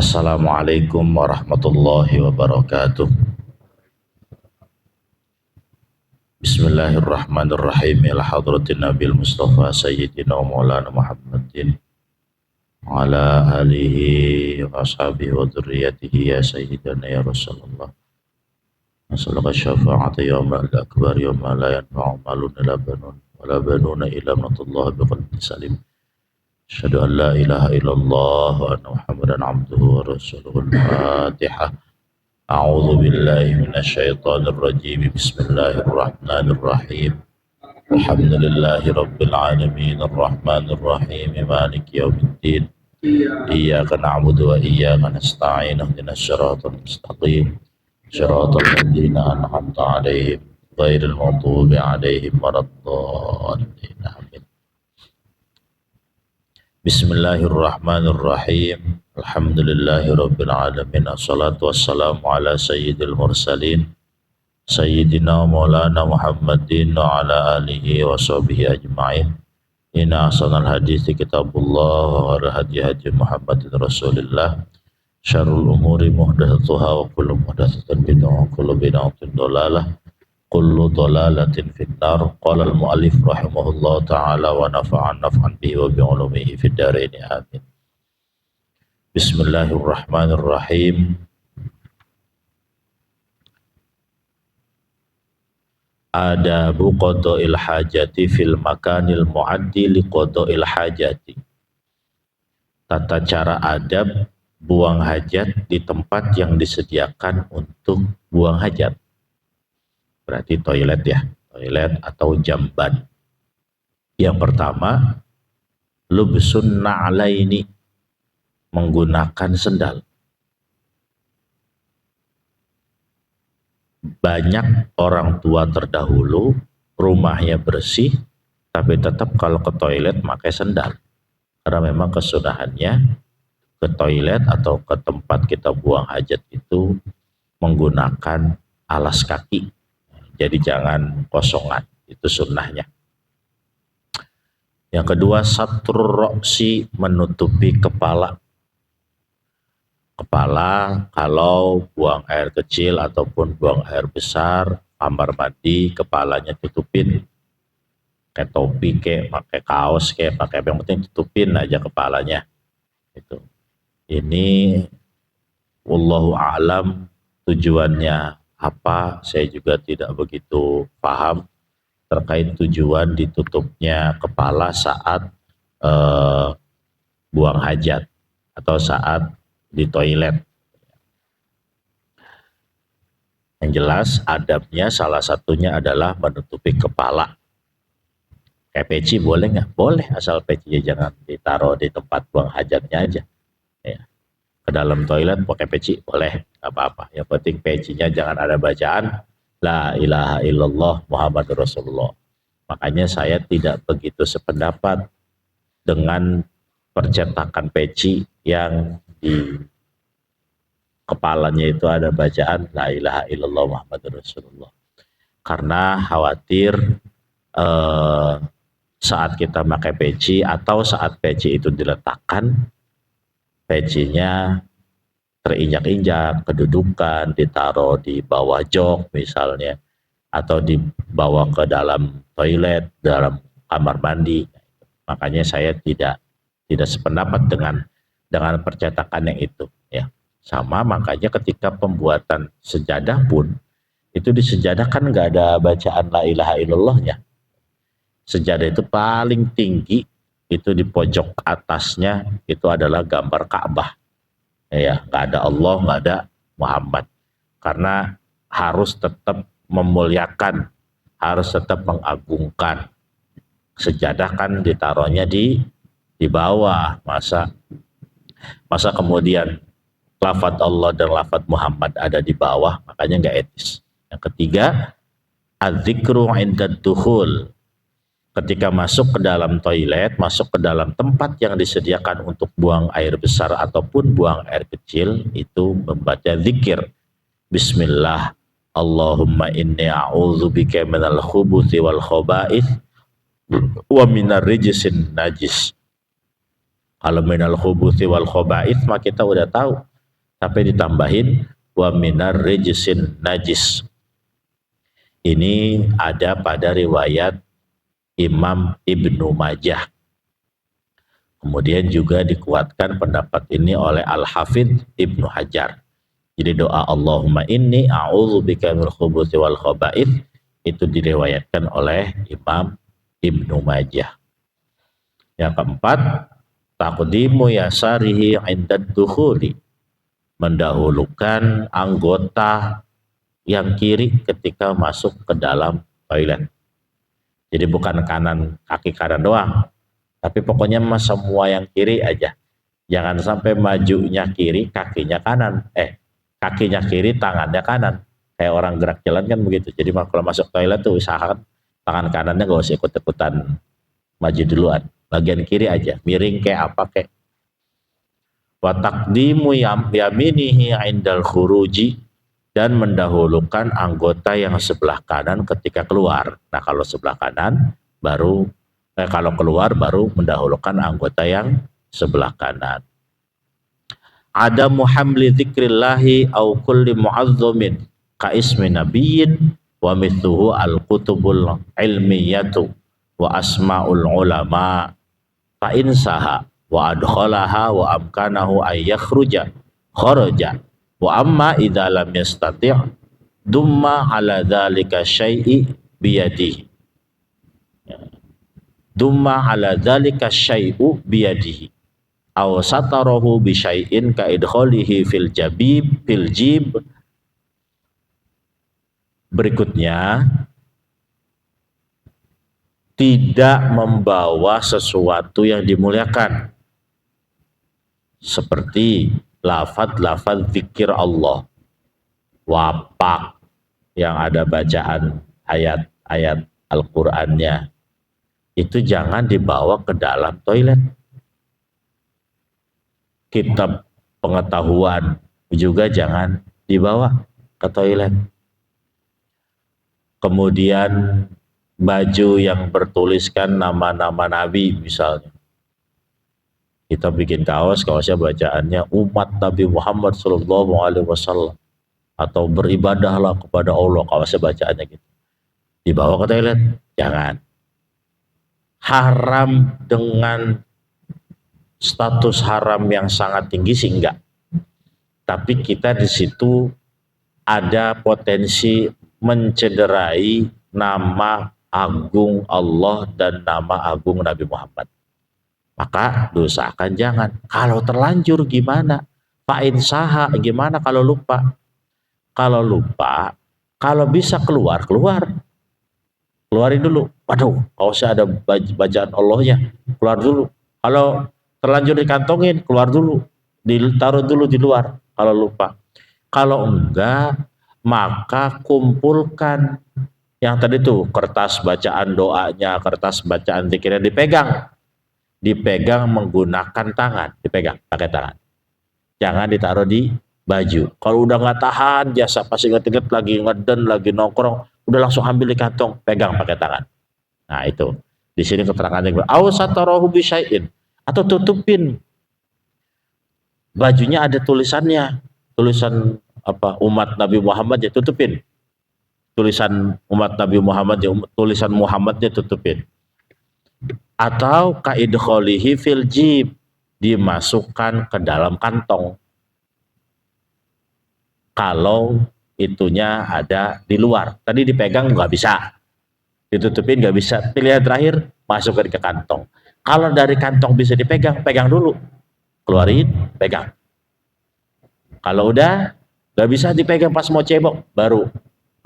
Assalamualaikum warahmatullahi wabarakatuh. Bismillahirrahmanirrahim. Ila hadratin Nabil Mustafa Sayyidina wa Maulana Muhammadin wa ala alihi wa ashabihi wa dhurriyyatihi ya Sayyidina ya Rasulullah. Nasalaka syafa'ata yawmal akbar yawma la yanfa'u malun ila banun wa la banuna illa manatullah biqalbin salim. Asyhadu an la ilaha illallah wa anna Muhammadan abduhu wa rasuluhu. Al-Fatihah. A'udzu billahi minasyaitonir rajim. Bismillahirrahmanirrahim. Alhamdulillahi rabbil alamin arrahmanir rahim maliki yaumiddin. Iyyaka na'budu wa iyyaka nasta'in ihdinas siratal mustaqim. Siratal ladzina an'amta 'alaihim ghairil maghdubi 'alaihim waladdallin. Amin. Bismillahirrahmanirrahim. Alhamdulillahi rabbil alamin. Assalatu wassalamu ala sayyidil mursalin Sayyidina Maulana Muhammadin wa ala alihi wa sahbihi ajma'in. Inna ahsanal hadithi kitabullah wa hadi hadi Muhammadin Rasulillah. Syarrul umuri muhdatsatuha wa kullu muhdatsatin bid'ah wa kullu bid'atin dhalalah. Kullu dhalalatin finnar. Qala al-mu'allif rahimahullah ta'ala wa nafa'an naf'an bihi wa bi'ulumihi fid dharain. Amin. Bismillahirrahmanirrahim. Adabu qada'il hajati fil makanil mu'addi li qada'il hajati. Tata cara adab buang hajat di tempat yang disediakan untuk buang hajat. Berarti toilet ya, toilet atau jamban. Yang pertama, lubsun na'laini, menggunakan sendal. Banyak orang tua terdahulu rumahnya bersih, tapi tetap kalau ke toilet pakai sendal. Karena memang kesunahannya ke toilet atau ke tempat kita buang hajat itu menggunakan alas kaki. Jadi jangan kosongan, itu sunnahnya. Yang kedua, satrur roksi, menutupi kepala. Kepala kalau buang air kecil ataupun buang air besar, kamar mandi, kepalanya tutupin. Kayak topi, kayak pakai kaos, kayak pakai yang penting tutupin aja kepalanya. Itu. Ini wallahu a'lam tujuannya apa, saya juga tidak begitu paham terkait tujuan ditutupnya kepala saat buang hajat atau saat di toilet. Yang jelas adabnya salah satunya adalah menutupi kepala. Kayak peci boleh nggak? Boleh, asal pecinya jangan ditaruh di tempat buang hajatnya aja. Ya. Ke dalam toilet pakai peci boleh, nggak apa-apa. Yang penting pecinya jangan ada bacaan La ilaha illallah Muhammadur Rasulullah. Makanya saya tidak begitu sependapat dengan percetakan peci yang di kepalanya itu ada bacaan La ilaha illallah Muhammadur Rasulullah. Karena khawatir saat kita pakai peci atau saat peci itu diletakkan, pecinya terinjak-injak, kedudukan, ditaruh di bawah jok misalnya, atau dibawa ke dalam toilet, dalam kamar mandi. Makanya saya tidak sependapat dengan percetakan yang itu. Ya, sama makanya ketika pembuatan sejadah pun itu di sejadah kan nggak ada bacaan La ilaha illallahnya. Sejadah itu paling tinggi itu di pojok atasnya itu adalah gambar Ka'bah. Ya, nggak ada Allah, nggak ada Muhammad. Karena harus tetap memuliakan, harus tetap mengagungkan. Sejadah kan ditaruhnya di bawah, masa kemudian lafadz Allah dan lafadz Muhammad ada di bawah, makanya nggak etis. Yang ketiga, adzikru 'indad dukhul. Ketika masuk ke dalam toilet, masuk ke dalam tempat yang disediakan untuk buang air besar ataupun buang air kecil, itu membaca zikir. Bismillah, Allahumma inni a'udzubika minal khubuthi wal khaba'ith wa minar rijsin najis. Kalau minal khubuthi wal khaba'ith mah kita udah tahu Tapi ditambahin wa minar rijsin najis. Ini ada pada riwayat Imam Ibnu Majah. Kemudian juga dikuatkan pendapat ini oleh Al-Hafidz Ibnu Hajar. Jadi doa Allahumma inni a'udzubika minal khubuthi wal khaba'ith itu diriwayatkan oleh Imam Ibnu Majah. Yang keempat, taqdimu yasarihi 'inda dukhuli, mendahulukan anggota yang kiri ketika masuk ke dalam toilet. Jadi bukan kaki kanan doang, tapi pokoknya semua yang kiri aja. Jangan sampai majunya kiri, kakinya kanan. Kakinya kiri, tangannya kanan. Kayak orang gerak jalan kan begitu. Jadi kalau masuk toilet tuh usahakan tangan kanannya gak usah ikut-ikutan maju duluan. Bagian kiri aja, miring kayak apa kayak. Wa taqdimu yaminihi 'indal khuruji, dan mendahulukan anggota yang sebelah kanan ketika keluar. Nah, kalau sebelah kanan baru kalau keluar baru mendahulukan anggota yang sebelah kanan. Ada muhamli dzikrillahi au kulli mu'azzamin ka ismi nabiyyin wa mithluhu al-kutubul ilmiyatu wa asmaul ulama fa insaha wa adkhalaha wa amkanahu ay yakhruja kharaja. Wa amma idza lam yastati' dumma ala dzalika syai'i biyadihi. Dumma ala dzalika syai'u biyadihi. Aw satarahu bi syai'in ka idkhalihi fil jib. Berikutnya, tidak membawa sesuatu yang dimuliakan seperti lafaz zikir Allah, wapak yang ada bacaan ayat-ayat Al-Qur'annya, itu jangan dibawa ke dalam toilet. Kitab pengetahuan juga jangan dibawa ke toilet. Kemudian baju yang bertuliskan nama-nama Nabi misalnya, kita bikin kaosnya bacaannya umat Nabi Muhammad SAW, atau beribadahlah kepada Allah, kaosnya bacaannya gitu. Dibawa ke toilet? Jangan. Haram dengan status haram yang sangat tinggi sih enggak. Tapi kita di situ ada potensi mencederai nama agung Allah dan nama agung Nabi Muhammad. Maka dosakan jangan. Kalau terlanjur gimana? Fa'in saha, gimana kalau lupa? Kalau lupa, kalau bisa keluarin dulu. Waduh, kaosnya ada bacaan Allahnya, keluar dulu. Kalau terlanjur dikantongin, keluar dulu, ditaruh dulu di luar kalau lupa. Kalau enggak, maka kumpulkan yang tadi tuh kertas bacaan doanya, kertas bacaan zikirnya, dipegang menggunakan tangan, dipegang pakai tangan. Jangan ditaruh di baju. Kalau udah nggak tahan, jasa pas inget-inget lagi ngeden, lagi nongkrong, udah langsung ambil di kantong, pegang pakai tangan. Nah itu, di sini keterangannya, awsatarahu bisyai'in, atau tutupin bajunya ada tulisannya, tulisan apa umat Nabi Muhammad ya tutupin, tulisan umat Nabi Muhammad ya tulisan Muhammadnya tutupin. Atau kaidkholihi fil jib, dimasukkan ke dalam kantong kalau itunya ada di luar. Tadi dipegang nggak bisa, ditutupin nggak bisa, pilihan terakhir masukkan ke kantong. Kalau dari kantong bisa dipegang, pegang dulu, keluarin, pegang. Kalau udah nggak bisa dipegang pas mau cebok, baru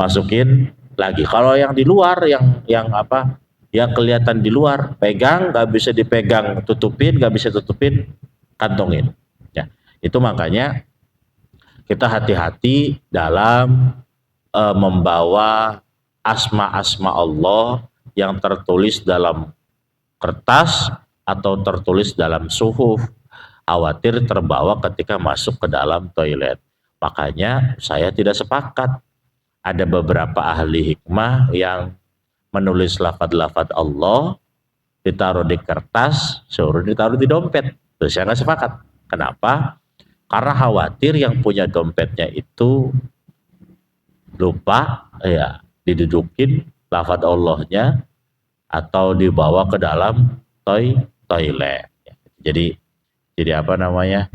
masukin lagi. Kalau yang di luar, yang apa, yang kelihatan di luar, pegang, nggak bisa dipegang, tutupin, nggak bisa tutupin, kantongin. Ya, itu makanya kita hati-hati dalam membawa asma-asma Allah yang tertulis dalam kertas atau tertulis dalam suhuf. Khawatir terbawa ketika masuk ke dalam toilet. Makanya saya tidak sepakat. Ada beberapa ahli hikmah yang menulis lafaz-lafaz Allah, ditaruh di kertas, suruh ditaruh di dompet. Terus saya nggak sepakat. Kenapa? Karena khawatir yang punya dompetnya itu lupa, ya didudukin lafadz Allahnya atau dibawa ke dalam toilet. Jadi apa namanya?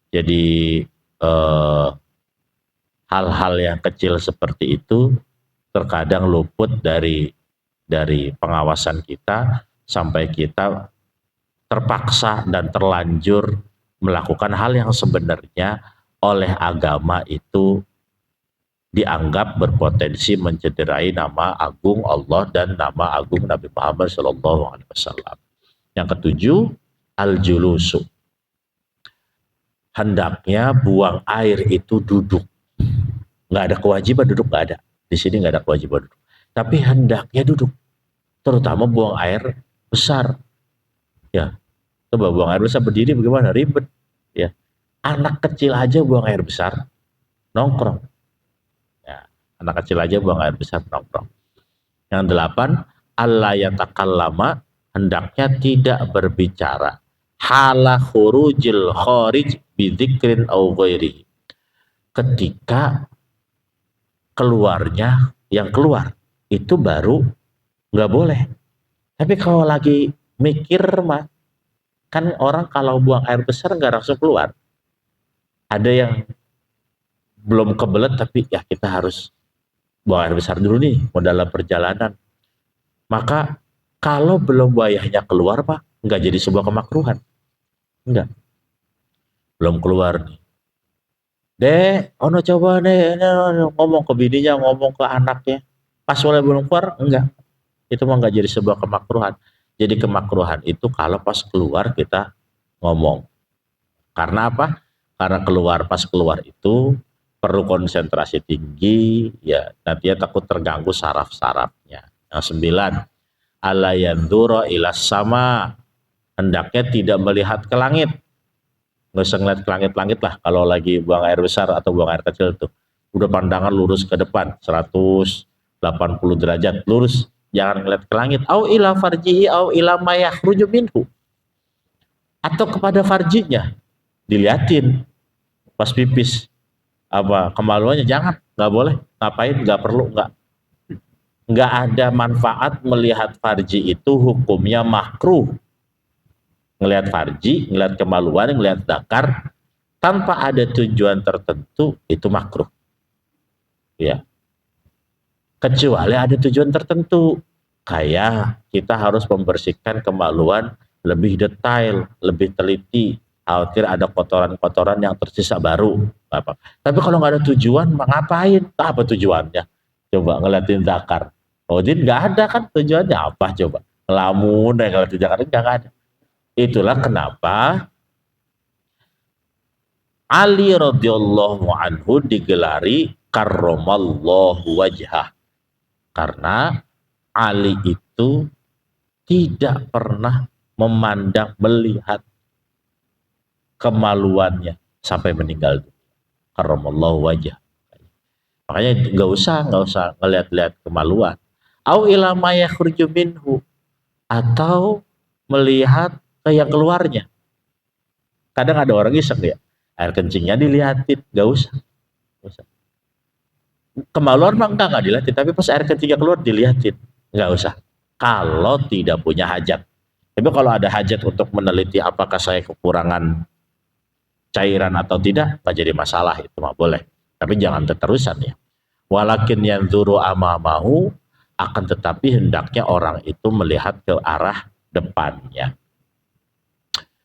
Jadi eh, hal-hal yang kecil seperti itu terkadang luput dari pengawasan kita sampai kita terpaksa dan terlanjur melakukan hal yang sebenarnya oleh agama itu dianggap berpotensi mencederai nama agung Allah dan nama agung Nabi Muhammad SAW. Yang ketujuh, al-julusu. Hendaknya buang air itu duduk. Nggak ada kewajiban duduk, nggak ada. Di sini nggak ada kewajiban duduk. Tapi hendaknya duduk. Terutama buang air besar. Ya, coba buang air besar berdiri bagaimana? Ribet. Ya, anak kecil aja buang air besar, nongkrong. Ya, anak kecil aja buang air besar, nongkrong. Yang delapan, alla yatakallama, hendaknya tidak berbicara. Hala khurujil kharij bidzikrin au ghairi. Ketika keluarnya yang keluar itu baru nggak boleh. Tapi kalau lagi mikir mah, kan orang kalau buang air besar nggak langsung keluar. Ada yang belum kebelet tapi ya kita harus buang air besar dulu nih mau dalam perjalanan. Maka kalau belum wayahnya keluar pak, nggak jadi sebuah kemakruhan. Enggak, belum keluar nih. Dek, ono coba deh ngomong ke bininya, ngomong ke anaknya. Pas mulai belum keluar, enggak. Itu mah enggak jadi sebuah kemakruhan. Jadi kemakruhan itu kalau pas keluar kita ngomong. Karena apa? Karena pas keluar itu perlu konsentrasi tinggi, ya nantinya takut terganggu saraf-sarafnya. Yang sembilan, ala yandura ilas sama, hendaknya tidak melihat ke langit. Nggak usah ngeliat ke langit-langit lah kalau lagi buang air besar atau buang air kecil tuh. Udah pandangan lurus ke depan 180 derajat lurus, jangan ngeliat ke langit. Au ila farjihi au ila ma yakhruju minhu. Atau kepada farjinya diliatin pas pipis, apa kemaluannya, jangan, nggak boleh, ngapain, nggak perlu, nggak ada manfaat melihat farji itu, hukumnya makruh. Ngelihat farji, ngelihat kemaluan, ngelihat dakar tanpa ada tujuan tertentu itu makruh. Ya. Kecuali ada tujuan tertentu. Kayak kita harus membersihkan kemaluan lebih detail, lebih teliti. Khawatir ada kotoran-kotoran yang tersisa baru. Apa. Tapi kalau nggak ada tujuan, ngapain? Apa tujuannya? Coba ngeliatin dakar. Oh, jadi nggak ada kan tujuannya apa coba? Ngelamun deh kalau di Jakarta nggak ada. Itulah kenapa Ali radhiyallahu anhu digelari karramallahu wajhah. Karena Ali itu tidak pernah memandang, melihat kemaluannya sampai meninggal dunia. Karramallahu wajhah. Makanya nggak usah ngeliat-liat kemaluan. Au ila ma yakhruju minhu, atau melihat ke yang keluarnya. Kadang ada orang iseng ya, air kencingnya dilihatin, nggak usah. Kemaluan mah enggak dilihatin, tapi pas air kencingnya keluar dilihatin, nggak usah. Kalau tidak punya hajat. Tapi kalau ada hajat untuk meneliti apakah saya kekurangan cairan atau tidak, nggak jadi masalah, itu mah boleh. Tapi jangan terterusan ya. Walakin yang zuru amamahu, akan tetapi hendaknya orang itu melihat ke arah depannya.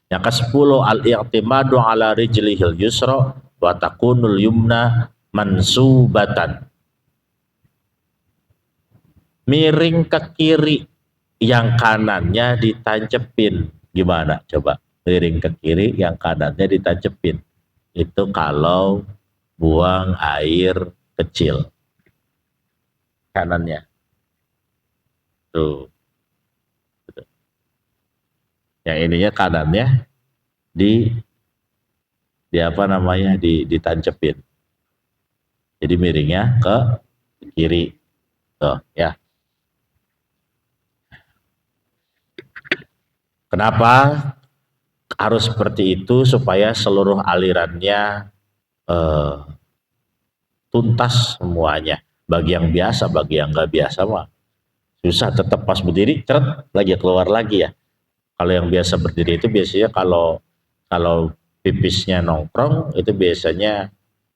Yang ke-10, al-i'timadu ala rijlihil yusra wa takunul yumna mansubatan. Miring ke kiri, yang kanannya ditancepin. Gimana coba? Miring ke kiri, yang kanannya ditancepin. Itu kalau buang air kecil. Kanannya. Tuh. Yang ininya kanannya di apa namanya, ditancepin. Jadi miringnya ke kiri. Tuh, ya. Kenapa? harus seperti itu supaya seluruh alirannya tuntas semuanya. Bagi yang biasa, bagi yang nggak biasa mah susah, tetap pas berdiri ceret lagi keluar lagi ya. Kalau yang biasa berdiri itu biasanya kalau kalau pipisnya nongkrong itu biasanya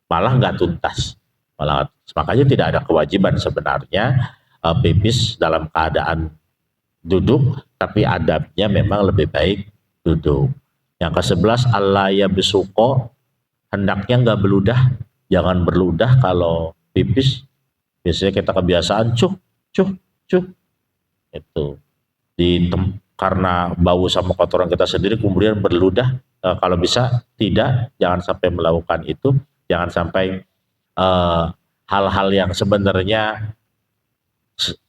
malah nggak tuntas. Malah makanya tidak ada kewajiban sebenarnya pipis dalam keadaan duduk, tapi adabnya memang lebih baik duduk. Yang ke-11 Allah ya besuko, hendaknya nggak beludah, jangan berludah kalau pipis. Biasanya kita kebiasaan cuh cuh cuh itu karena bau sama kotoran kita sendiri kemudian berludah. Kalau bisa tidak, jangan sampai melakukan itu, jangan sampai hal-hal yang sebenarnya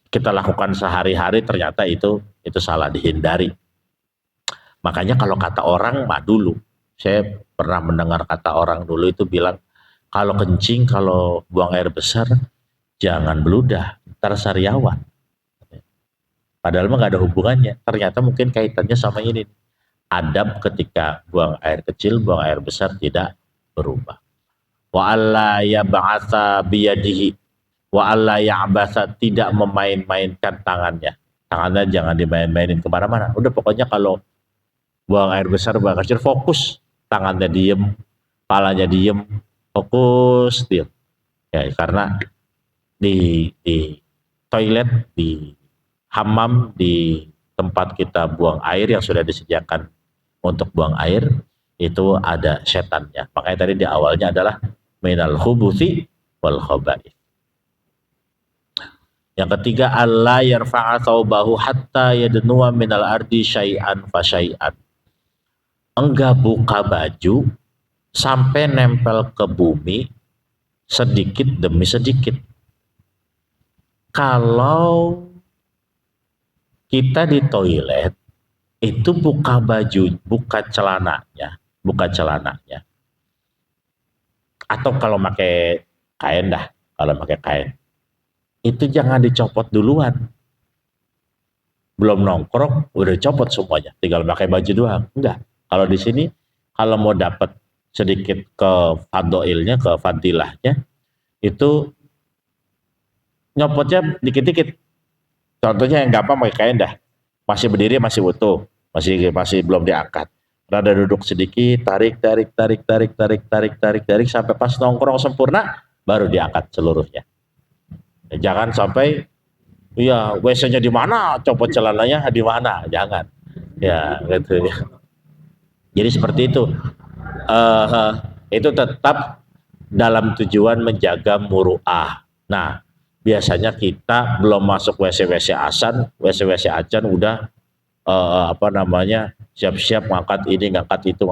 kita lakukan sehari-hari ternyata itu salah, dihindari. Makanya kalau kata orang mah dulu, saya pernah mendengar kata orang dulu itu bilang, kalau kencing, kalau buang air besar jangan beludah, ntar sariawan. Padahal mah gak ada hubungannya. Ternyata mungkin kaitannya sama ini. Adab ketika buang air kecil, buang air besar tidak berubah. Wa alla yab'atha biyadihi wa alla ya'batha, tidak memain-mainkan tangannya. Tangannya jangan dimain-mainin kemana-mana. Udah pokoknya kalau buang air besar, buang air kecil, fokus. Tangannya diem, kepalanya diem, fokus diem. Ya, karena di toilet, di hammam, di tempat kita buang air yang sudah disediakan untuk buang air, itu ada setannya. Makanya tadi di awalnya adalah minal khubuthi wal khaba'ith. Yang ketiga, alla yarfa'a thawbahu hatta yadnuwa minal ardi syai'an fa syai'an. Enggak buka baju sampai nempel ke bumi sedikit demi sedikit. Kalau kita di toilet itu buka baju, buka celananya, atau kalau pakai kain dah, kalau pakai kain itu jangan dicopot duluan, belum nongkrong udah copot semuanya, tinggal pakai baju doang. Enggak, kalau di sini kalau mau dapat sedikit ke fadilnya, ke fadilahnya, itu nyopotnya dikit-dikit. Contohnya yang gampang pakai kain dah, masih berdiri masih utuh, masih belum diangkat. Rada duduk sedikit, tarik sampai pas nongkrong sempurna baru diangkat seluruhnya. Jangan sampai iya WC-nya di mana, copot celananya di mana, jangan. Ya gitu ya. Jadi seperti itu. Itu tetap dalam tujuan menjaga muru'ah. Nah, biasanya kita belum masuk WC acan udah siap-siap ngangkat ini, ngangkat itu,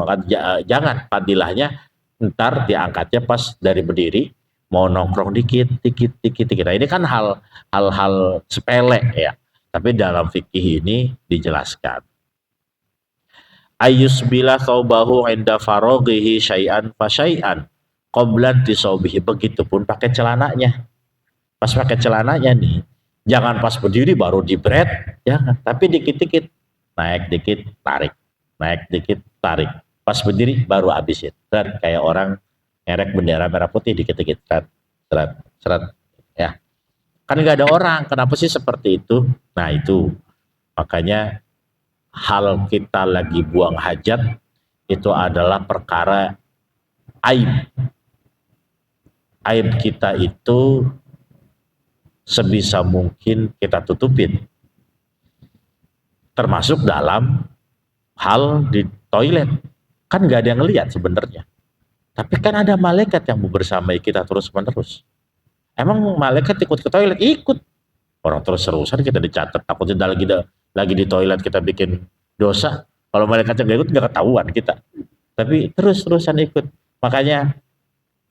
jangan. Fadilahnya ntar diangkatnya pas dari berdiri, mau nongkrong dikit. Nah, ini kan hal-hal sepele ya, tapi dalam fikih ini dijelaskan. Ayus bila thawbahu inda faroghihi syai'an fa syai'an qoblan tisawbihi. Begitupun pakai celananya. Pas pakai celananya nih, jangan pas berdiri baru dibret, jangan, tapi dikit-dikit, naik dikit, tarik, naik dikit, tarik. Pas berdiri baru habisin. Kayak orang ngerek bendera merah putih, dikit-dikit, seret, ya. Kan nggak ada orang, kenapa sih seperti itu? Nah itu, makanya hal kita lagi buang hajat itu adalah perkara aib. Aib kita itu sebisa mungkin kita tutupin, termasuk dalam hal di toilet. Kan nggak ada yang ngelihat sebenarnya, tapi kan ada malaikat yang bersamai kita terus menerus. Emang malaikat ikut ke toilet? Ikut. Orang terus-terusan kita dicatat, takutnya lagi di toilet kita bikin dosa. Kalau malaikatnya nggak ikut nggak ketahuan kita, tapi terus-terusan ikut. Makanya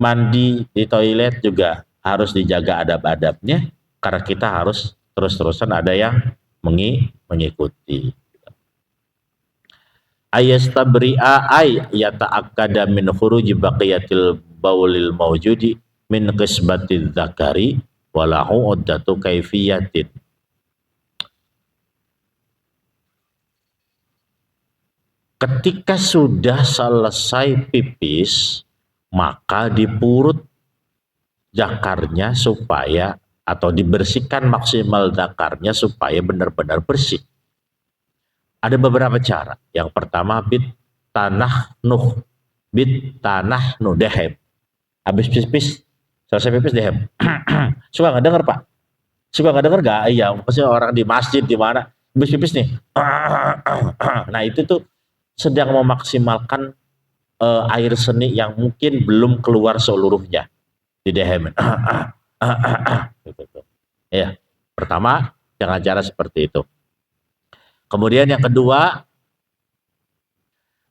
mandi di toilet juga harus dijaga adab-adabnya, karena kita harus terus-terusan ada yang mengikuti. Ayastabri'a ay yata'akkada min khuruji baqiyatil baulil mawjudi min qisbatil dzakari walahu uddatu kaifiyatin. Ketika sudah selesai pipis, maka dipurut zakarnya supaya atau dibersihkan maksimal zakarnya supaya benar-benar bersih. Ada beberapa cara. Yang pertama bit tanah nuh dehem. Habis pipis, selesai pipis dehem. Suka nggak denger Pak? Suka nggak denger nggak? Iya, maksudnya orang di masjid di mana habis pipis nih. Nah itu tuh sedang memaksimalkan air seni yang mungkin belum keluar seluruhnya di dehem. Gitu tuh. Ya, pertama dengan cara seperti itu. Kemudian yang kedua,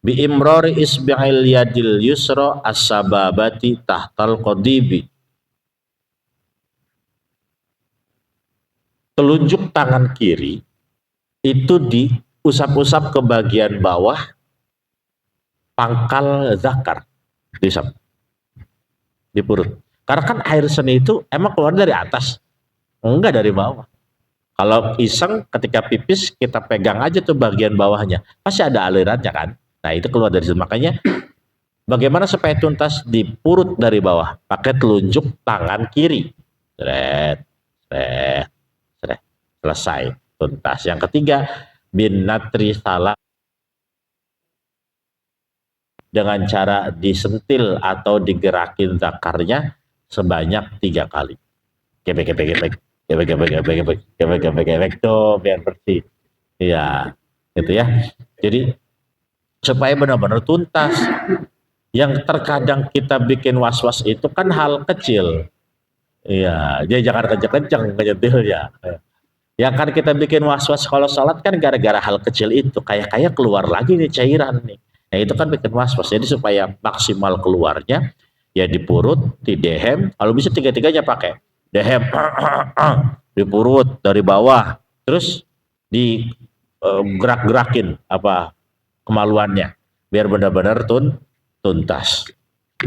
bi imrori isbi'il yadil yusra as-sababati tahtal qadibi. Telunjuk tangan kiri itu diusap-usap ke bagian bawah pangkal zakar, diusap di perut. Karena kan air seni itu emang keluar dari atas, enggak dari bawah. Kalau iseng ketika pipis kita pegang aja tuh bagian bawahnya, pasti ada alirannya kan. Nah itu keluar dari situ. Makanya bagaimana supaya tuntas di perut dari bawah? Pakai telunjuk tangan kiri. Seret, seret, seret. Selesai, tuntas. Yang ketiga, bin natri salah dengan cara disentil atau digerakin zakarnya sebanyak 3 kali. Gebek, gebek, gebek, gebek, gebek, gebek, gebek, gebek, gebek, gebek tuh biar bersih. Iya, gitu ya. Jadi supaya benar-benar tuntas. Yang terkadang kita bikin was-was itu kan hal kecil. Iya, jadi jangan kenceng-kenceng nyentilnya. Yang kan kita bikin was-was kalau sholat kan gara-gara hal kecil itu. Kayak keluar lagi nih cairan nih. Nah itu kan bikin was-was. Jadi supaya maksimal keluarnya, ya di perut, di dehem. Kalau bisa tiga-tiganya pakai. Dehem, di perut, dari bawah. Terus di gerak-gerakin apa kemaluannya. Biar benar-benar tuntas.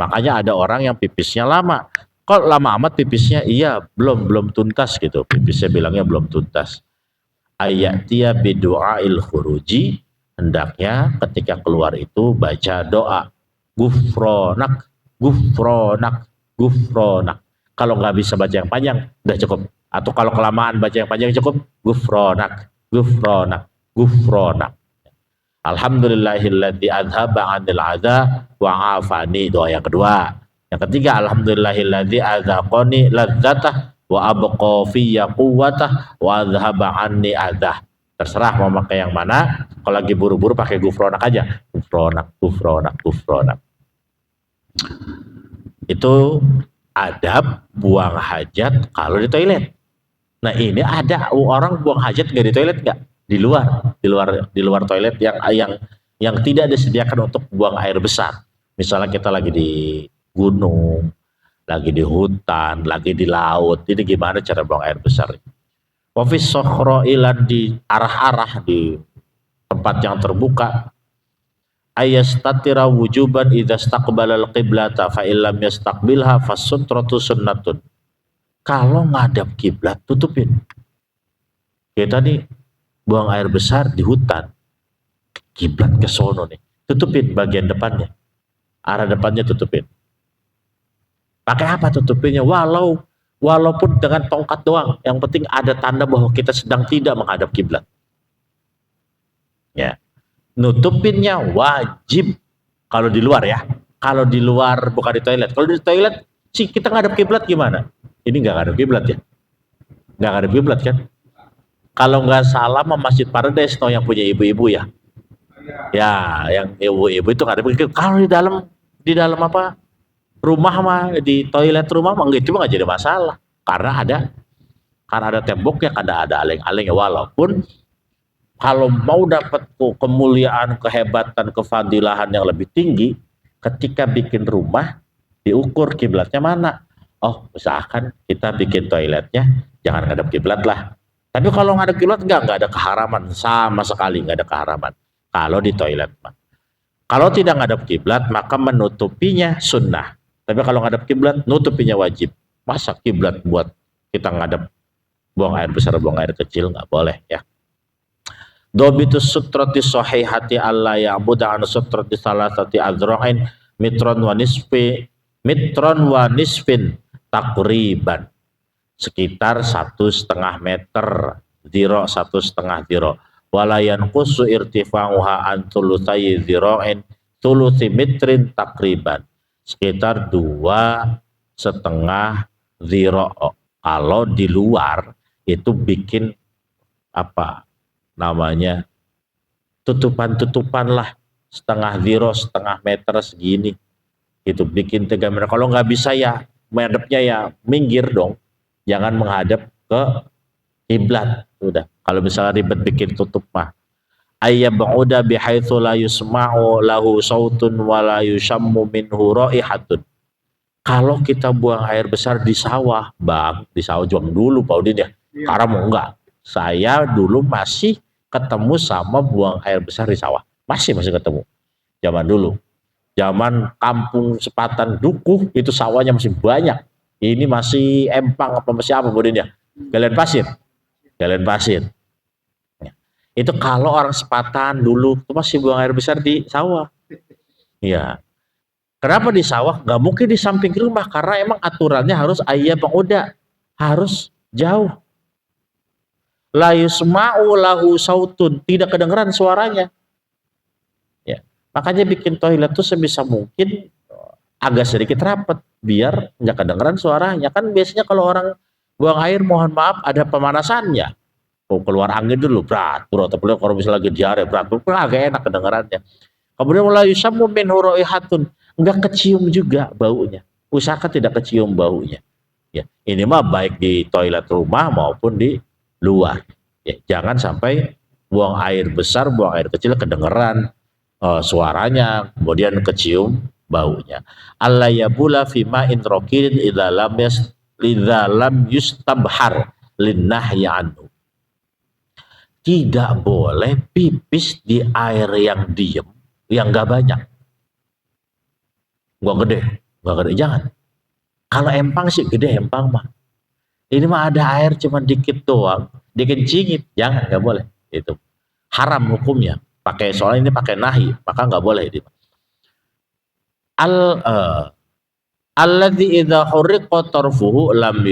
Makanya ada orang yang pipisnya lama. Kok lama amat pipisnya? Iya, belum tuntas gitu. Pipisnya bilangnya belum tuntas. Ayatia bidu'ail khuruji, hendaknya ketika keluar itu baca doa. Gufronak, gufronak, gufronak. Kalau nggak bisa baca yang panjang, udah cukup. Atau kalau kelamaan baca yang panjang cukup, gufronak, gufronak, gufronak. Alhamdulillahilladzi adhaba 'anil adza wa 'afani, doa yang kedua. Yang ketiga, alhamdulillahilladzi adzaqani ladzatah wa abqa fiyya quwwatah wa adhaba 'anni adzah. Terserah mau pakai yang mana. Kalau lagi buru-buru pakai gufronak aja. Gufronak, gufronak, gufronak. Itu adab buang hajat kalau di toilet. Nah, ini ada orang buang hajat nggak di toilet nggak? Di luar toilet yang tidak disediakan untuk buang air besar. Misalnya kita lagi di gunung, lagi di hutan, lagi di laut, ini gimana cara buang air besar? Wafis sokhro ilan di arah-arah di tempat yang terbuka. Ayastatira wujuban idza istaqbalal qiblata fa illam yastaqbilha fasutratu sunnatun. Kalau ngadap kiblat tutupin. Kita nih buang air besar di hutan, kiblat ke sono nih, tutupin bagian depannya, arah depannya tutupin. Pakai apa tutupinnya? Walaupun dengan tongkat doang, yang penting ada tanda bahwa kita sedang tidak menghadap kiblat. Ya, nutupinnya wajib kalau di luar ya. Kalau di luar bukan di toilet. Kalau di toilet sih kita ngadap kiblat gimana? Ini nggak ngadap kiblat ya? Nggak ngadap kiblat kan? Kalau nggak salah Masjid Paradise yang punya ibu-ibu ya. Ya, yang ibu-ibu itu nggak ada begitu. Kalau di dalam apa rumah mah, di toilet rumah mah itu nggak jadi masalah karena ada temboknya, karena ada aleng-aleng ya. Walaupun kalau mau dapat kemuliaan, kehebatan, kefadilahan yang lebih tinggi, ketika bikin rumah diukur kiblatnya mana. Oh, misalkan kita bikin toiletnya jangan ngadep kiblat lah. Tapi kalau ngadep kiblat enggak ada keharaman, sama sekali enggak ada keharaman. Kalau di toilet, kalau tidak ngadep kiblat maka menutupinya sunnah. Tapi kalau ngadep kiblat nutupinya wajib. Masa kiblat buat kita ngadep buang air besar, buang air kecil nggak boleh ya. Dobitus sutrati sahihati alla ya'budu an sutrati salasati azra'in mitron wa nisfin takriban, sekitar 1,5 meter, ziro 1,5 ziro. Walayan kusu irtifa'uha an tulusai ziro'in tulusi mitrin takriban, sekitar 2,5 ziro. Kalau di luar itu bikin apa namanya, tutupan-tutupan lah, 0,5 ziro, 0,5 meter segini, itu bikin 3 meter. Kalau nggak bisa ya madepnya ya minggir dong, jangan menghadap ke kiblat. Udah, kalau misalnya ribet bikin tutup mah, ayyab'uda bihaitsu la yusma'u lahu sautun wa la yusammu minhu raihatun. Kalau kita buang air besar di sawah, Bang, di sawah juang dulu Pak Udin ya. Karena mau enggak, saya dulu masih ketemu sama buang air besar di sawah. Masih ketemu. Zaman dulu. Zaman kampung Sepatan Dukuh, itu sawahnya masih banyak. Ini masih empang apa masih apa Pak Udin ya? Galian pasir. Galian pasir. Itu kalau orang Sepatan dulu itu masih buang air besar di sawah. Iya. Kenapa di sawah? Nggak mungkin di samping rumah, karena emang aturannya harus ayyab'uda, harus jauh. La yusma'u lahu sautun, tidak kedengeran suaranya. Ya. Makanya bikin toilet tuh sebisa mungkin agak sedikit rapat biar nggak kedengeran suaranya. Kan biasanya kalau orang buang air, mohon maaf, ada pemanasannya. Keluar angin dulu, berat, atau kalau misalnya lagi diare, berat, agak enak kedengerannya. Kemudian la yusammu minhu raihatun, enggak kecium juga baunya. Usahakan tidak kecium baunya. Ya, ini mah baik di toilet rumah maupun di luar. Ya, jangan sampai buang air besar, buang air kecil kedengeran suaranya, kemudian kecium baunya. Alla yabula fi ma'in raqidin idza lam yustabhar linnahyi anhu. Tidak boleh pipis di air yang diem, yang nggak banyak, nggak gede, jangan. Kalau empang sih gede empang mah. Ini mah ada air cuma dikit doang, dikencingin, jangan, nggak boleh. Itu haram hukumnya. Pakai soalnya ini pakai nahi, maka nggak boleh itu. Alladzi idza hurriqa tarfuhu lam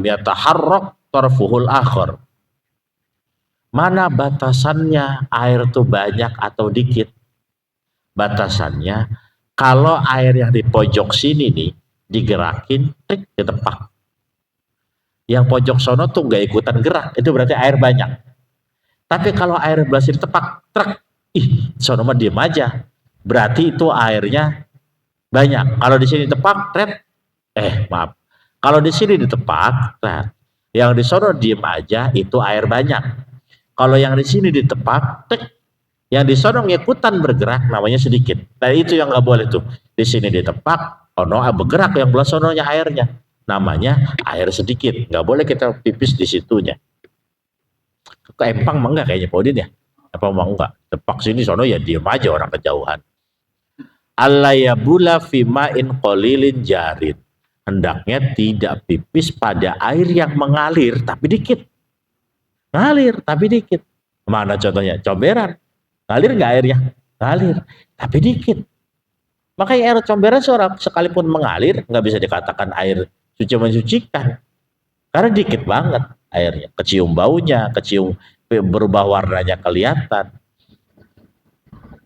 yataharrak tarfuhul akhar. Mana batasannya air tuh banyak atau dikit? Batasannya kalau air yang di pojok sini nih digerakin, trik, ditepak. Yang pojok sono tuh nggak ikutan gerak, itu berarti air banyak. Tapi kalau air belah sini tepak, trek, sono mah diem aja, berarti itu airnya banyak. Kalau di sini tepak, tret, maaf. Kalau di sini ditepak, tret, yang di sono diem aja, itu air banyak. Kalau yang di sini ditepak, tek, yang di sono ngikutan bergerak, namanya sedikit. Nah itu yang nggak boleh tuh. Di sini ditepak, ono bergerak, yang belah sononya airnya, namanya air sedikit. Nggak boleh kita pipis di situnya. Ke empang mah enggak kayaknya Pak Udin ya? Apa mau enggak? Tepak sini sono ya diem aja orang kejauhan. Alla yabula fima'in qalilin jarin. Hendaknya tidak pipis pada air yang mengalir tapi dikit. Ngalir tapi dikit. Mana contohnya? Comberan. Ngalir nggak airnya? Ngalir tapi dikit. Makanya air comberan sekalipun mengalir nggak bisa dikatakan air suci mensucikan, karena dikit banget airnya. Kecium baunya, kecium berubah warnanya kelihatan.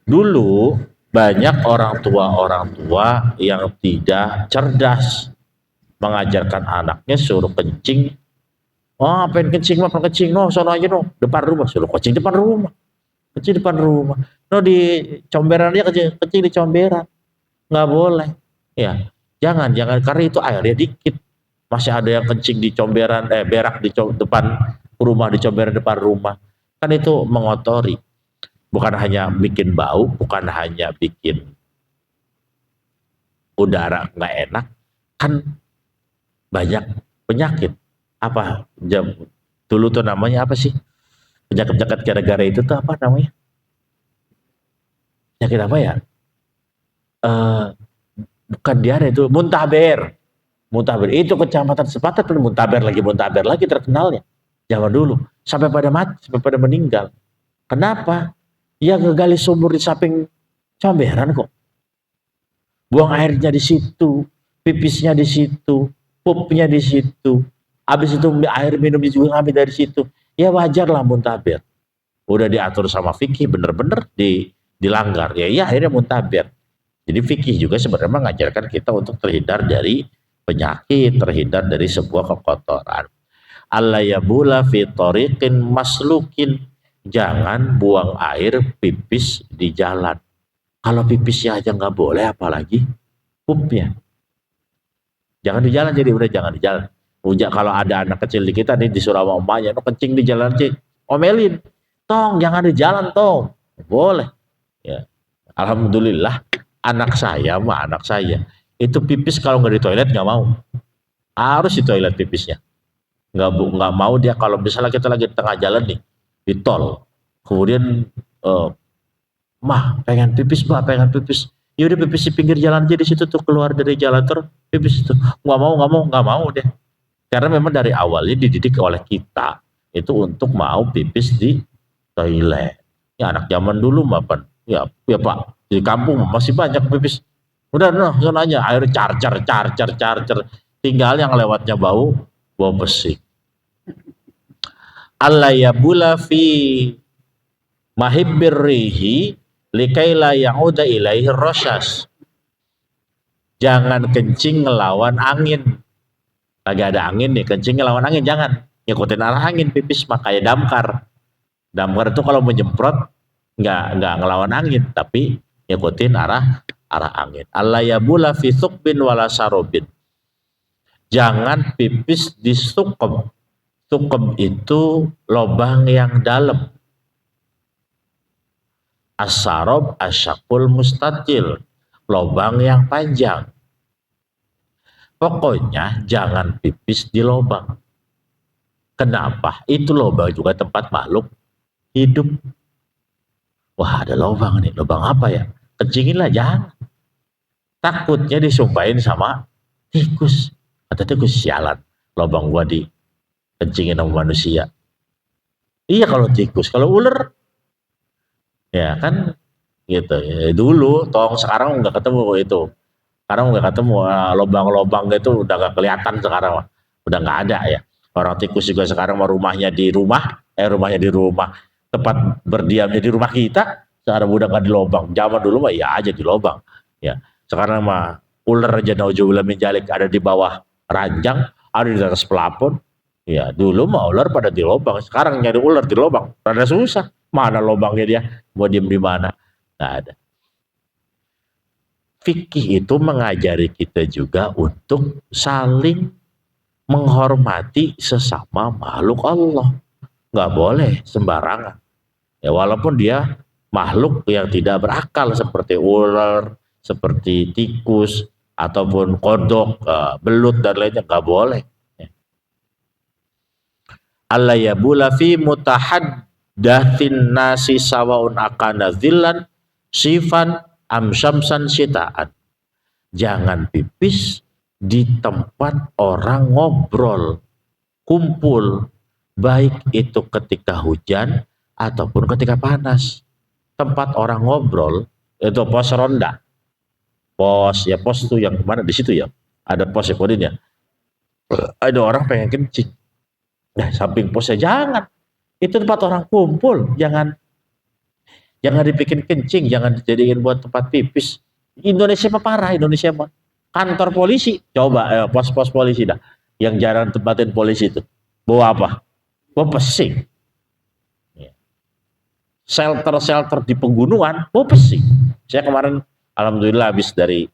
Dulu banyak orang tua yang tidak cerdas mengajarkan anaknya suruh kencing. Oh, pengen kencing mah, pengen kencing, no, sono aja no, depan rumah, suruh kencing depan rumah, kencing depan rumah, no di comberan aja kencing di comberan, nggak boleh, ya, jangan, karena itu airnya dikit, masih ada yang kencing di comberan, berak di depan rumah, di comberan depan rumah, kan itu mengotori, bukan hanya bikin bau, bukan hanya bikin udara nggak enak, kan banyak penyakit. Apa dulu tuh namanya apa sih, penyakit gara-gara itu tuh apa namanya, penyakit apa ya, bukan diare, itu muntaber itu kecamatan Sepatan, muntaber lagi terkenalnya zaman dulu, sampai pada mati, sampai pada meninggal. Kenapa? Ya ngegali sumur di samping comberan kok. Buang airnya di situ, pipisnya di situ, pupnya di situ. Habis itu air minum juga ngambil dari situ. Ya wajar lah muntaber. Udah diatur sama fikih bener-bener dilanggar. Ya akhirnya muntaber. Jadi fikih juga sebenarnya mengajarkan kita untuk terhindar dari penyakit, terhindar dari sebuah kekotoran. Allah yabula fi tariqin maslukin. Jangan buang air pipis di jalan. Kalau pipisnya aja nggak boleh, apalagi pupnya. Jangan di jalan, jadi udah jangan di jalan. Udah kalau ada anak kecil di kita nih disuruh sama emaknya, no kencing di jalan aja, omelin, tong jangan di jalan tong, boleh. Ya, alhamdulillah anak saya itu pipis kalau nggak di toilet nggak mau, harus di toilet pipisnya. Nggak mau dia kalau misalnya kita lagi di tengah jalan nih di tol, kemudian eh, pengen pipis. Ya udah pipis di pinggir jalan aja di situ tuh, keluar dari jalan terus pipis itu. Nggak mau deh. Karena memang dari awalnya dididik oleh kita itu untuk mau pipis di toilet. Ya anak zaman dulu mah Pak. Ya Pak, di kampung masih banyak pipis. Udah noh, aja air charger. Tinggal yang lewatnya bau besi. Allah ya bula fi mahibbir rihi likaila ya'uda ilaihi rosyas. Jangan kencing ngelawan angin. Lagi ada angin nih, kencing ngelawan angin, jangan. Ngikutin arah angin pipis, makanya damkar. Damkar itu kalau menyemprot nggak ngelawan angin, tapi ngikutin arah angin. Allah yabula fi thukbin wala sarobin. Jangan pipis di suqab. Suqab itu lubang yang dalam. As-sarob asyakul mustatil, lubang yang panjang. Pokoknya jangan pipis di lubang. Kenapa? Itu lubang juga tempat makhluk hidup. Wah, ada lubang nih. Lubang apa ya? Kencingin lah, jangan. Takutnya disumpahin sama tikus. Kata tikus, sialan. Lubang gua di kencingin sama manusia. Iya kalau tikus. Kalau ular, ya kan gitu. Ya, dulu, sekarang nggak ketemu itu. Sekarang nggak ketemu lubang-lubang itu udah nggak kelihatan sekarang. Udah nggak ada ya. Orang tikus juga sekarang rumahnya di rumah, tempat berdiamnya di rumah kita. Sekarang udah nggak di lubang. Zaman dulu mah ya aja di lubang. Ya, sekarang mah ular aja nauzubillah min dzalik ada di bawah ranjang, ada di atas pelapon. Ya, dulu mah ular pada di lubang. Sekarang nyari ular di lubang, rada susah. Mana lubangnya dia? Mau diem di mana? Nggak ada. Fikih itu mengajari kita juga untuk saling menghormati sesama makhluk Allah. Nggak boleh sembarangan. Ya, walaupun dia makhluk yang tidak berakal seperti ular, seperti tikus, ataupun kodok, belut dan lainnya, nggak boleh. Allah ya bula fi mutahaddatsin nasi sawaun akana zillan sifan amsyamsan sitaan. Jangan pipis di tempat orang ngobrol, kumpul, baik itu ketika hujan ataupun ketika panas. Tempat orang ngobrol itu pos ronda, pos itu yang mana di situ ya, ada pos ya kodenya. Ada orang pengen kencing, nah samping posnya jangan. Itu tempat orang kumpul, jangan dibikin kencing, jangan dijadiin buat tempat pipis. Indonesia mah parah, Indonesia mah. Kantor polisi, coba pos-pos polisi dah, yang jarang tempatin polisi itu. Bawa apa? Bawa pesing. Shelter-shelter di pegunungan, bawa pesing. Saya kemarin, alhamdulillah habis dari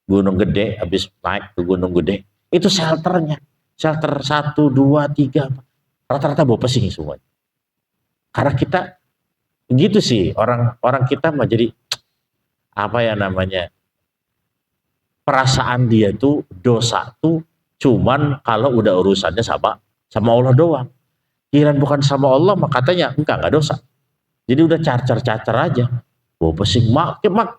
Gunung Gede, habis naik ke Gunung Gede, itu shelternya. Shelter 1, 2, 3, rata-rata bawa pesing semua. Karena kita gitu sih, orang kita mah jadi apa ya namanya, perasaan dia tuh dosa tuh cuman kalau udah urusannya sama Allah doang. Kirain bukan sama Allah mah katanya enggak dosa. Jadi udah cacar aja. Bawa pesing,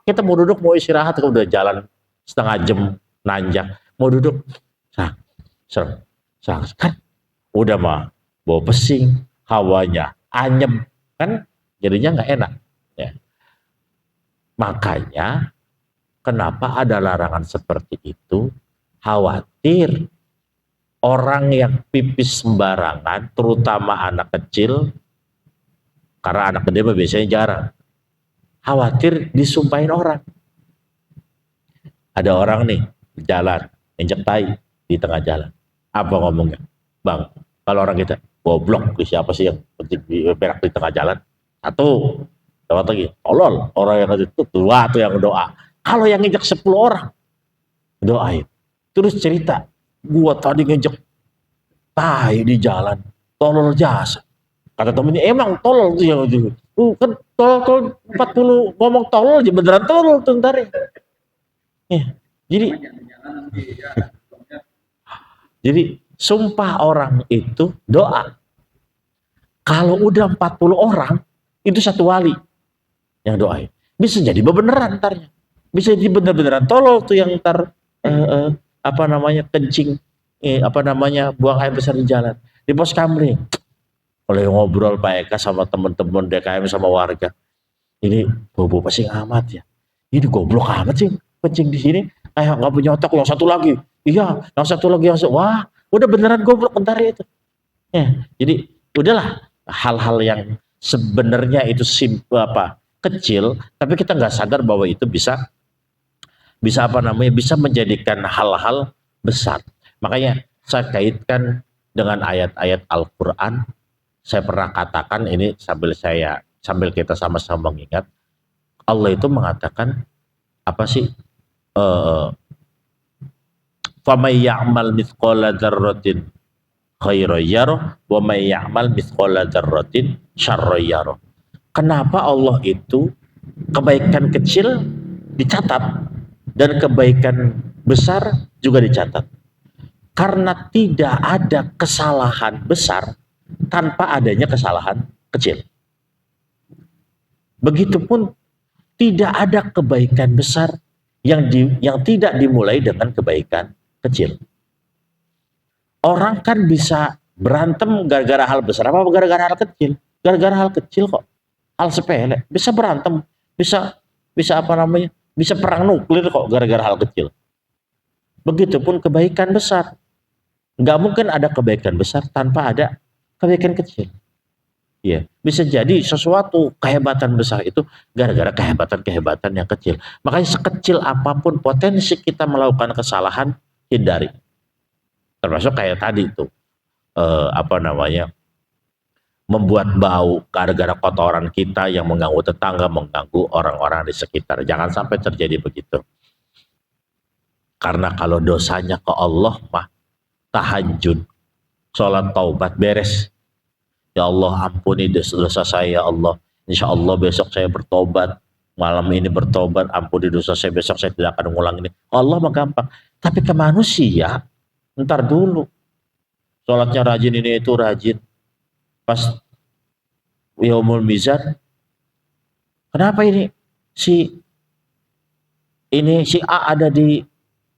kita mau duduk mau istirahat, udah jalan setengah jam nanjak, mau duduk, serang, kan udah mah bawa pesing, hawanya anyem kan, jadinya nggak enak. Ya. Makanya kenapa ada larangan seperti itu? Khawatir orang yang pipis sembarangan, terutama anak kecil, karena anak gede biasanya jarang. Khawatir disumpahin orang. Ada orang nih jalan, injek tai di tengah jalan. Apa ngomongnya? Bang, kalau orang kita goblok, siapa sih yang berak di tengah jalan? Satu, lewat lagi, tolol, orang yang itu dua tuh yang doa. Kalau yang injek 10 orang, doain. Terus cerita, gua tadi ngejek tai di jalan, tolol jasa. Kata temennya, emang tolol tuh yang itu. Kan tolol 40 ngomong tolol aja, beneran tolol tuh ntar ya. Jadi sumpah orang itu doa. Kalau udah 40 orang, itu satu wali yang doain. Bisa jadi beneran ntarnya. Bisa jadi bener-beneran tolol tuh yang ntar apa namanya kencing, buang air besar di jalan. Di pos kamling. Kalau ngobrol Pak Eka sama teman-teman DKM sama warga, ini bobo pasti amat ya. Ini goblok amat sih kencing di sini. Kayak nggak punya otak. Yang satu lagi, iya, yang satu lagi wah, udah beneran goblok bentar itu. Ya, jadi udahlah hal-hal yang sebenarnya itu kecil, tapi kita nggak sadar bahwa itu bisa bisa menjadikan hal-hal besar. Makanya saya kaitkan dengan ayat-ayat Al-Quran. Saya pernah katakan ini sambil kita sama-sama mengingat, Allah itu mengatakan apa sih? Famay ya'mal mithqala dzarratin khairan yarah wa may ya'mal mithqala dzarratin syarran yarah. Kenapa Allah itu kebaikan kecil dicatat dan kebaikan besar juga dicatat? Karena tidak ada kesalahan besar tanpa adanya kesalahan kecil. Begitupun tidak ada kebaikan besar yang tidak dimulai dengan kebaikan kecil. Orang kan bisa berantem gara-gara hal besar apa gara-gara hal kecil? Gara-gara hal kecil kok. Hal sepele bisa berantem, bisa bisa perang nuklir kok gara-gara hal kecil. Begitupun kebaikan besar. Nggak mungkin ada kebaikan besar tanpa ada kebaikan kecil. Ya, bisa jadi sesuatu kehebatan besar itu gara-gara kehebatan yang kecil. Makanya sekecil apapun potensi kita melakukan kesalahan, hindari. Termasuk kayak tadi itu membuat bau gara-gara kotoran kita yang mengganggu tetangga, mengganggu orang-orang di sekitar. Jangan sampai terjadi begitu. Karena kalau dosanya ke Allah mah tahajud, sholat taubat beres. Ya Allah, ampuni dosa saya ya Allah. Insya Allah besok saya bertobat. Malam ini bertobat, ampuni dosa saya, besok saya tidak akan mengulang ini. Allah mah gampang. Tapi ke manusia, ntar dulu. Sholatnya rajin ini itu rajin. Pas yaumul mizan, kenapa ini si A ada di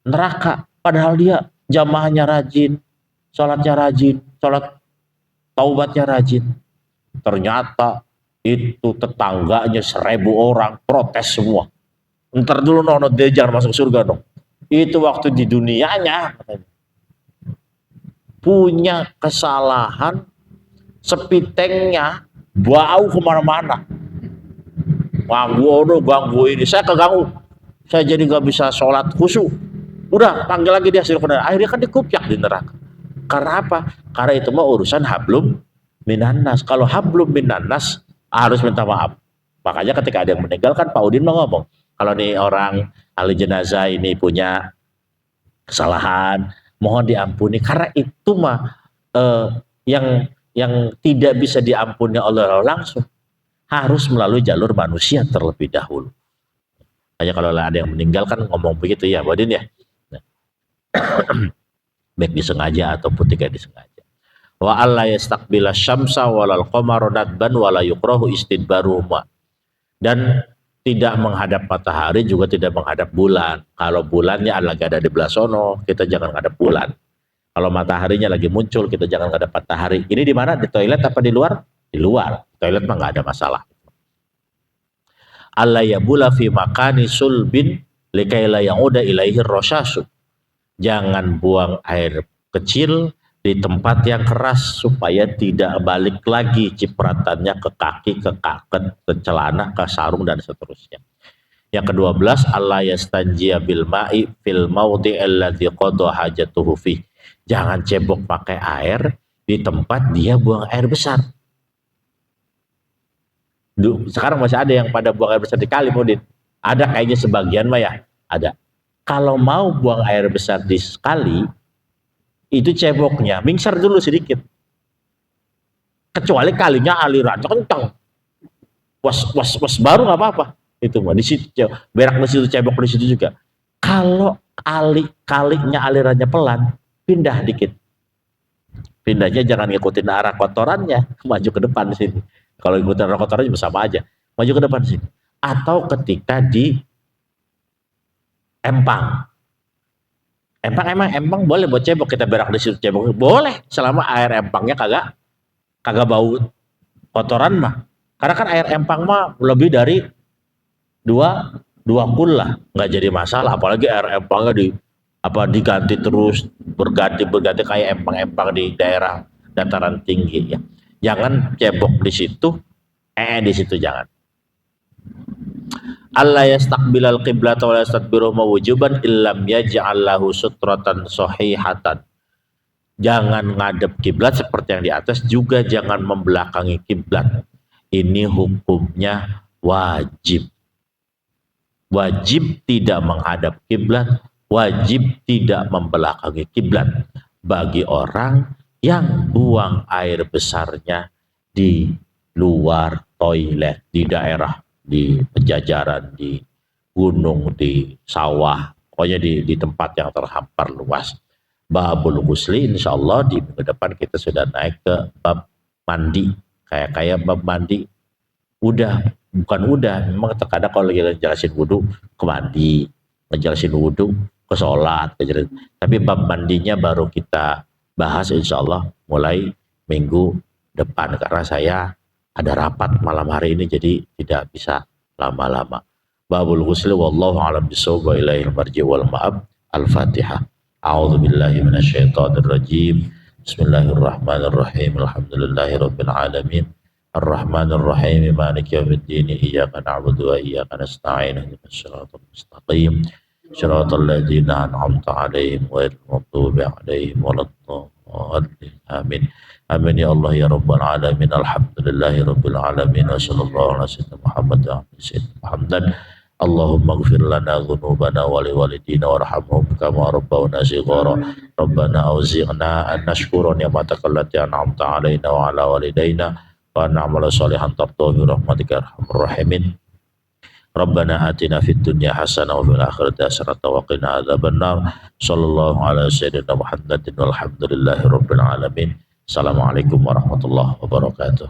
neraka, padahal dia jamaahnya rajin, sholatnya rajin, sholat taubatnya rajin. Ternyata itu tetangganya 1000 orang protes semua. Ntar dulu nono dejar masuk surga dong. Itu waktu di dunianya punya kesalahan, sepitengnya bau kemana-mana. Ganggu ini, saya keganggu. Saya jadi gak bisa sholat khusyuk. Udah panggil lagi dia suruh ke neraka. Akhirnya kan dikupiak di neraka. Karena apa? Karena itu mah urusan hablum minannas. Kalau hablum minannas harus minta maaf. Makanya ketika ada yang meninggal kan Pak Udin mau ngomong, kalau nih orang ahli jenazah ini punya kesalahan, mohon diampuni. Karena itu mah yang tidak bisa diampuni oleh Allah langsung, harus melalui jalur manusia terlebih dahulu. Hanya kalau ada yang meninggal kan ngomong begitu ya, Pak Udin ya. Baik disengaja ataupun tidak disengaja. Wa alla yastaqbila syamsa walal qamara nadban wala yukrahu istidbaruhuma. Dan tidak menghadap matahari juga tidak menghadap bulan. Kalau bulannya lagi ada di belah sono, kita jangan menghadap bulan. Kalau mataharinya lagi muncul, kita jangan menghadap matahari. Ini di mana? Di toilet apa di luar? Di luar. Toilet mah nggak ada masalah. alla yabula fi makani sulbin likaila yauda ilaihi rosyasu. Jangan buang air kecil di tempat yang keras supaya tidak balik lagi cipratannya ke kaki, ke kaket, ke celana, ke sarung dan seterusnya. Yang ke-12, Allah yastanjiya bil ma'i fil maudhi alladhi qadha hajatuhu fi. Jangan cebok pakai air di tempat dia buang air besar. Sekarang masih ada yang pada buang air besar di kali, Mudin. Ada kayaknya sebagian mah ya, ada. Kalau mau buang air besar di kali, itu ceboknya mingser dulu sedikit. Kecuali kalinya alirannya kencang. Was baru nggak apa-apa. Itu mah di situ berak di situ, cebok di situ juga. Kalau kalinya alirannya pelan, pindah dikit. Pindahnya jangan ngikutin arah kotorannya, maju ke depan di sini. Kalau ikutin arah kotorannya sama aja, maju ke depan sini. Atau ketika di empang boleh buat cebok, kita berak di situ cebok boleh selama air empangnya kagak bau kotoran mah. Karena kan air empang mah lebih dari dua kul lah, nggak jadi masalah. Apalagi air empangnya diganti terus berganti kayak empang-empang di daerah dataran tinggi ya. Jangan cebok di situ, di situ jangan. Allah yastaqbilal qiblat wa yastadbiru mawujuban illam yaj'al lahu sutratan sahihatan. Jangan ngadep kiblat seperti yang di atas, juga jangan membelakangi kiblat. Ini hukumnya wajib. Wajib tidak menghadap kiblat, wajib tidak membelakangi kiblat bagi orang yang buang air besarnya di luar toilet, di daerah, di pejajaran, di gunung, di sawah, pokoknya di tempat yang terhampar luas. Babul ghusli insyaallah di minggu depan kita sudah naik ke bab mandi. Kayak bab mandi memang terkadang kalau kita jelasin wudhu ke mandi, ngejelasin wudhu ke sholat, tapi bab mandinya baru kita bahas insyaallah mulai minggu depan, karena saya ada rapat malam hari ini jadi tidak bisa lama-lama. Babul ghusli wallahu a'lam bishawab wa ilaihil marji wal ma'ab. Al-Fatihah. A'udzu billahi minasyaitonir rajim. Bismillahirrahmanirrahim. Alhamdulillahirabbil alamin. Ar-Rahmanir Rahim. Maliki yaumiddin. Iyyaka na'budu wa iyyaka nasta'in. Ihdinas siratal mustaqim. Shiratal ladzina an'amta 'alaihim ghairil maghdubi 'alaihim waladdallin. Amin. Amin ya Allah ya Rabbal Alamin. Alhamdulillahi Rabbil Alamin. Wa sallallahu ala sayyidina Muhammad wa sayyidina Muhammad. Allahumma ighfir lana dhunubana wa liwalidina warhamhum kama rabbawna shighara. Rabbana awzi'na an nashkura ni'mataka allati an'amta 'alaina wa 'ala walidayna wa na'mala shalihan tardahu bi rahmatika arhamar rahimin. Rabbana atina fid dunya hasanah wa fil akhirati hasanah wa qina adzabannar. Sallallahu ala sayyidina Muhammadin walhamdulillahi rabbil alamin. Assalamualaikum warahmatullahi wabarakatuh.